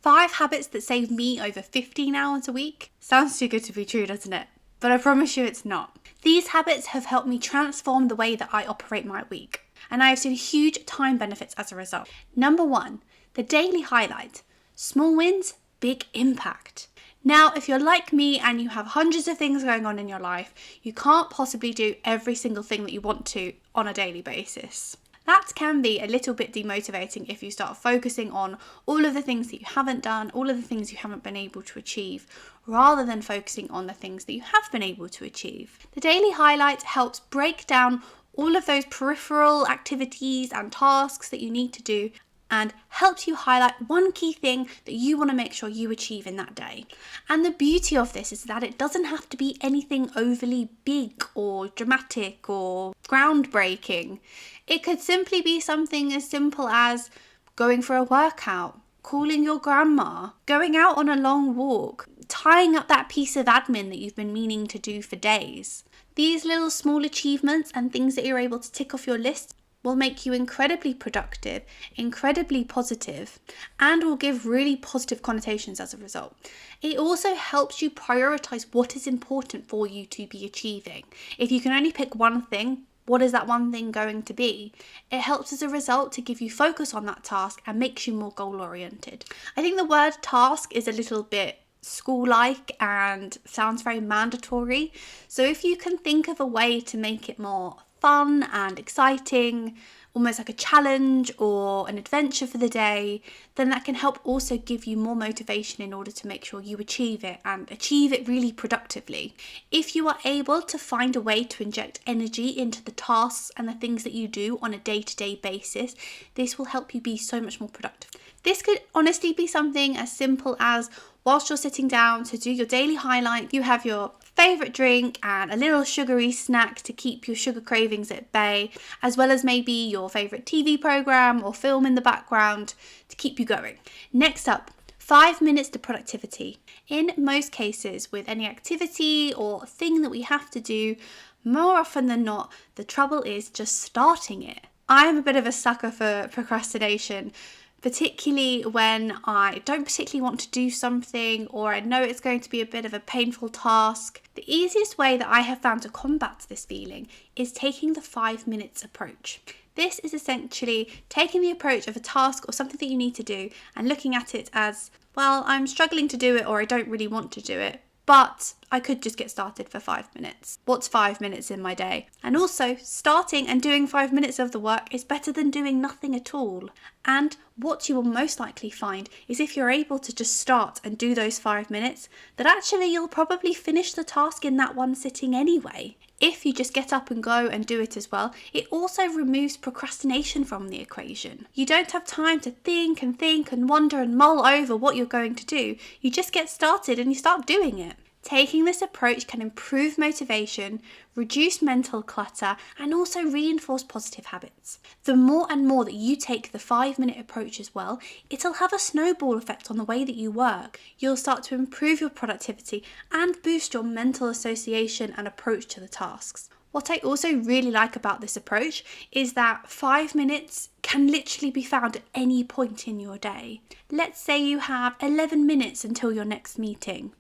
5 habits that save me over 15 hours a week. Sounds too good to be true, doesn't it? But I promise you it's not. These habits have helped me transform the way that I operate my week, and I have seen huge time benefits as a result. Number 1, the daily highlight. Small wins, big impact. Now, if you're like me and you have hundreds of things going on in your life, you can't possibly do every single thing that you want to on a daily basis. That can be a little bit demotivating if you start focusing on all of the things that you haven't done, all of the things you haven't been able to achieve, rather than focusing on the things that you have been able to achieve. The daily highlight helps break down all of those peripheral activities and tasks that you need to do and helps you highlight one key thing that you want to make sure you achieve in that day. And the beauty of this is that it doesn't have to be anything overly big or dramatic or groundbreaking. It could simply be something as simple as going for a workout, calling your grandma, going out on a long walk, tying up that piece of admin that you've been meaning to do for days. These little small achievements and things that you're able to tick off your list will make you incredibly productive, incredibly positive, and will give really positive connotations as a result. It also helps you prioritize what is important for you to be achieving. If you can only pick one thing, what is that one thing going to be? It helps as a result to give you focus on that task and makes you more goal-oriented. I think the word task is a little bit school-like and sounds very mandatory. So if you can think of a way to make it more fun and exciting, almost like a challenge or an adventure for the day, then that can help also give you more motivation in order to make sure you achieve it and achieve it really productively. If you are able to find a way to inject energy into the tasks and the things that you do on a day-to-day basis, this will help you be so much more productive. This could honestly be something as simple as whilst you're sitting down to do your daily highlight, you have your favourite drink and a little sugary snack to keep your sugar cravings at bay, as well as maybe your favourite TV programme or film in the background to keep you going. Next up, 5 minutes to productivity. In most cases, with any activity or thing that we have to do, more often than not, the trouble is just starting it. I'm a bit of a sucker for procrastination, particularly when I don't particularly want to do something or I know it's going to be a bit of a painful task. The easiest way that I have found to combat this feeling is taking the 5 minutes approach. This is essentially taking the approach of a task or something that you need to do and looking at it as, well, I'm struggling to do it or I don't really want to do it, but I could just get started for 5 minutes. What's 5 minutes in my day? And also, starting and doing 5 minutes of the work is better than doing nothing at all. And what you will most likely find is if you're able to just start and do those 5 minutes, that actually you'll probably finish the task in that one sitting anyway. If you just get up and go and do it as well, it also removes procrastination from the equation. You don't have time to think and wonder and mull over what you're going to do. You just get started and you start doing it. Taking this approach can improve motivation, reduce mental clutter, and also reinforce positive habits. The more and more that you take the 5 minute approach as well, it'll have a snowball effect on the way that you work. You'll start to improve your productivity and boost your mental association and approach to the tasks. What I also really like about this approach is that 5 minutes can literally be found at any point in your day. Let's say you have 11 minutes until your next meeting.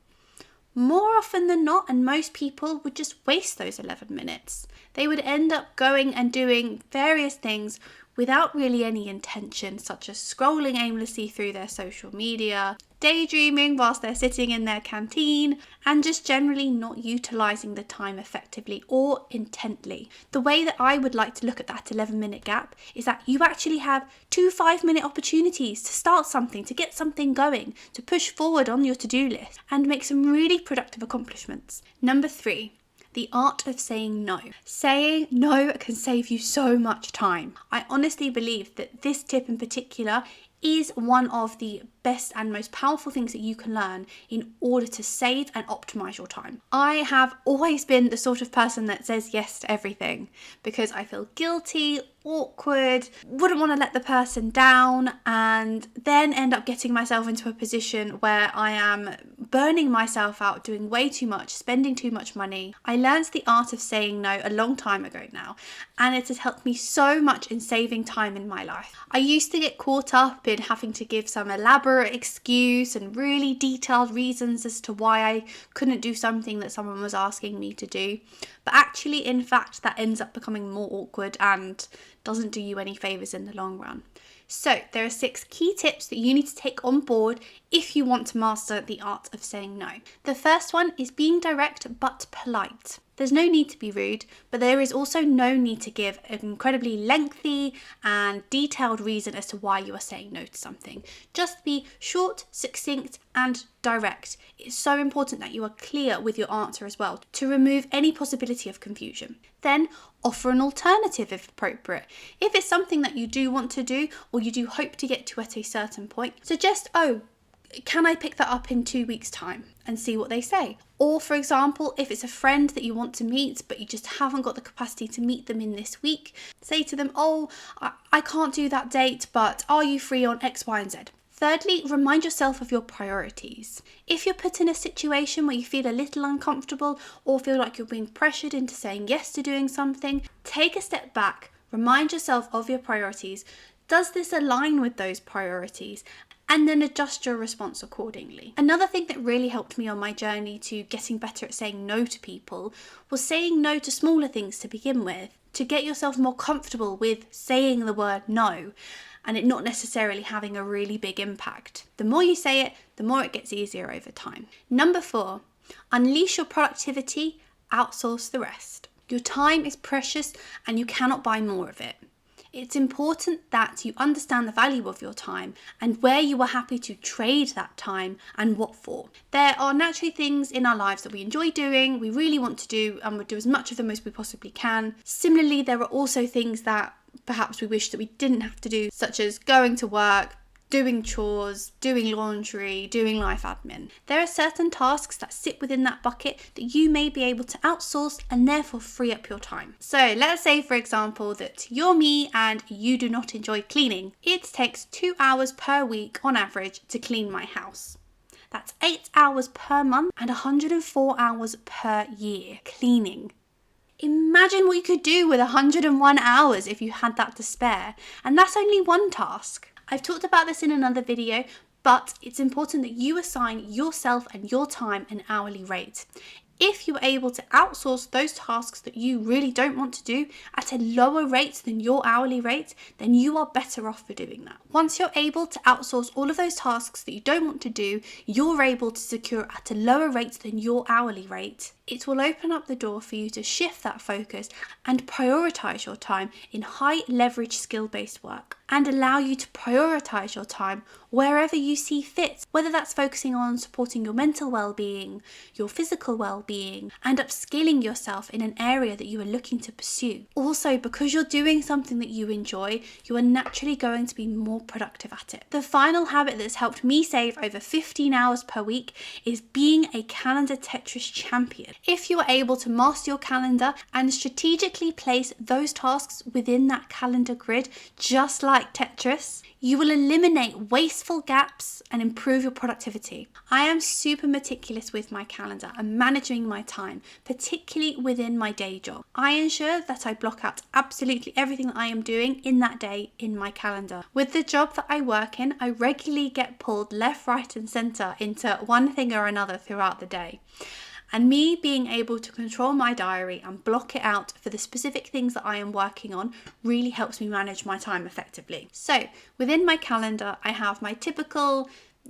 More often than not, and most people would just waste those 11 minutes. They would end up going and doing various things without really any intention, such as scrolling aimlessly through their social media, daydreaming whilst they're sitting in their canteen, and just generally not utilising the time effectively or intently. The way that I would like to look at that 11-minute gap is that you actually have 2 5-minute opportunities to start something, to get something going, to push forward on your to-do list and make some really productive accomplishments. Number 3. The art of saying no. Saying no can save you so much time. I honestly believe that this tip in particular is one of the best and most powerful things that you can learn in order to save and optimize your time. I have always been the sort of person that says yes to everything because I feel guilty awkward, wouldn't want to let the person down, and then end up getting myself into a position where I am burning myself out, doing way too much, spending too much money. I learned the art of saying no a long time ago now, and it has helped me so much in saving time in my life. I used to get caught up in having to give some elaborate excuse and really detailed reasons as to why I couldn't do something that someone was asking me to do. But actually, in fact, that ends up becoming more awkward and doesn't do you any favours in the long run. So there are 6 key tips that you need to take on board if you want to master the art of saying no. The first one is being direct but polite. There's no need to be rude, but there is also no need to give an incredibly lengthy and detailed reason as to why you are saying no to something. Just be short, succinct, and direct. It's so important that you are clear with your answer as well to remove any possibility of confusion. Then offer an alternative if appropriate. If it's something that you do want to do or you do hope to get to at a certain point, suggest, can I pick that up in 2 weeks' time, and see what they say. Or for example, if it's a friend that you want to meet but you just haven't got the capacity to meet them in this week, say to them, I can't do that date, but are you free on X, Y, and Z? Thirdly, remind yourself of your priorities. If you're put in a situation where you feel a little uncomfortable or feel like you're being pressured into saying yes to doing something, take a step back, remind yourself of your priorities. Does this align with those priorities? And then adjust your response accordingly. Another thing that really helped me on my journey to getting better at saying no to people was saying no to smaller things to begin with, to get yourself more comfortable with saying the word no and it not necessarily having a really big impact. The more you say it, the more it gets easier over time. Number 4, unleash your productivity, outsource the rest. Your time is precious and you cannot buy more of it. It's important that you understand the value of your time and where you are happy to trade that time and what for. There are naturally things in our lives that we enjoy doing, we really want to do, and we'll do as much of them as we possibly can. Similarly, there are also things that perhaps we wish that we didn't have to do, such as going to work, doing chores, doing laundry, doing life admin. There are certain tasks that sit within that bucket that you may be able to outsource and therefore free up your time. So let's say, for example, that you're me and you do not enjoy cleaning. It takes 2 hours per week on average to clean my house. That's 8 hours per month and 104 hours per year cleaning. Imagine what you could do with 101 hours if you had that to spare. And that's only one task. I've talked about this in another video, but it's important that you assign yourself and your time an hourly rate. If you're able to outsource those tasks that you really don't want to do at a lower rate than your hourly rate, then you are better off for doing that. Once you're able to outsource all of those tasks that you don't want to do, you're able to secure at a lower rate than your hourly rate. It will open up the door for you to shift that focus and prioritize your time in high leverage skill-based work and allow you to prioritize your time wherever you see fit, whether that's focusing on supporting your mental well-being, your physical well-being, and upskilling yourself in an area that you are looking to pursue. Also, because you're doing something that you enjoy, you are naturally going to be more productive at it. The final habit that's helped me save over 15 hours per week is being a calendar Tetris champion. If you are able to master your calendar and strategically place those tasks within that calendar grid, just like Tetris, you will eliminate wasteful gaps and improve your productivity. I am super meticulous with my calendar and managing my time, particularly within my day job. I ensure that I block out absolutely everything that I am doing in that day in my calendar. With the job that I work in, I regularly get pulled left, right, and centre into one thing or another throughout the day. And me being able to control my diary and block it out for the specific things that I am working on really helps me manage my time effectively. So within my calendar, I have my typical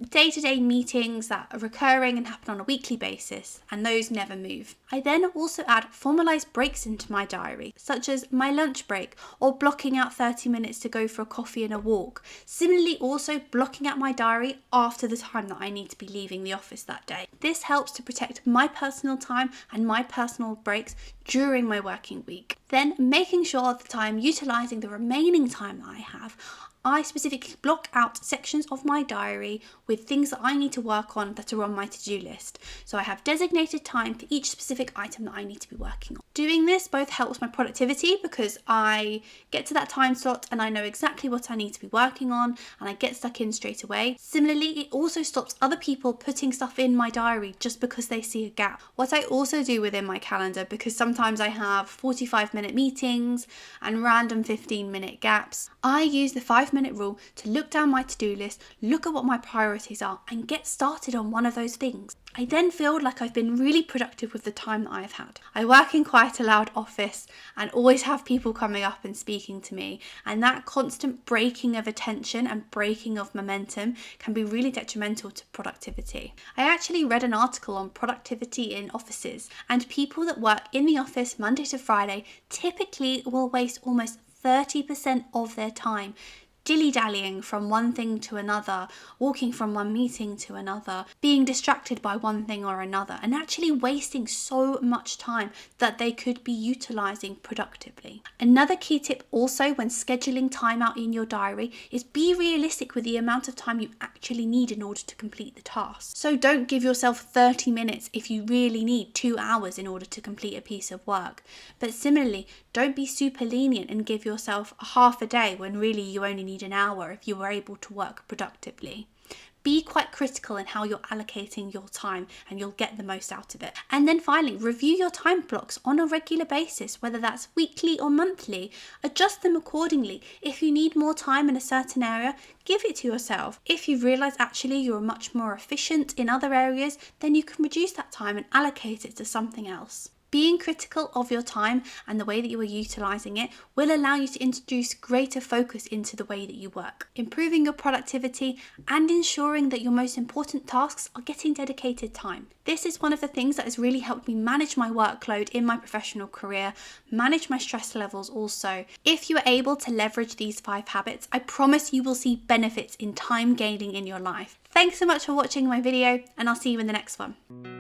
day-to-day meetings that are recurring and happen on a weekly basis, and those never move. I then also add formalised breaks into my diary, such as my lunch break or blocking out 30 minutes to go for a coffee and a walk. Similarly, also blocking out my diary after the time that I need to be leaving the office that day. This helps to protect my personal time and my personal breaks during my working week. Then making sure that I'm utilising the remaining time that I have, I specifically block out sections of my diary with things that I need to work on that are on my to-do list. So I have designated time for each specific item that I need to be working on. Doing this both helps my productivity because I get to that time slot and I know exactly what I need to be working on and I get stuck in straight away. Similarly, it also stops other people putting stuff in my diary just because they see a gap. What I also do within my calendar, because sometimes I have 45-minute meetings and random 15-minute gaps, I use the 5-minute rule to look down my to-do list, look at what my priorities are, and get started on one of those things. I then feel like I've been really productive with the time that I've had. I work in quite a loud office and always have people coming up and speaking to me, and that constant breaking of attention and breaking of momentum can be really detrimental to productivity. I actually read an article on productivity in offices, and people that work in the office Monday to Friday typically will waste almost 30% of their time dilly-dallying from one thing to another, walking from one meeting to another, being distracted by one thing or another, and actually wasting so much time that they could be utilising productively. Another key tip also when scheduling time out in your diary is be realistic with the amount of time you actually need in order to complete the task. So don't give yourself 30 minutes if you really need 2 hours in order to complete a piece of work. But similarly, don't be super lenient and give yourself a half a day when really you only need an hour if you were able to work productively. Be quite critical in how you're allocating your time and you'll get the most out of it. And then finally, review your time blocks on a regular basis, whether that's weekly or monthly. Adjust them accordingly. If you need more time in a certain area, give it to yourself. If you realise actually you're much more efficient in other areas, then you can reduce that time and allocate it to something else. Being critical of your time and the way that you are utilising it will allow you to introduce greater focus into the way that you work, improving your productivity and ensuring that your most important tasks are getting dedicated time. This is one of the things that has really helped me manage my workload in my professional career, manage my stress levels also. If you are able to leverage these 5 habits, I promise you will see benefits in time gaining in your life. Thanks so much for watching my video, and I'll see you in the next one.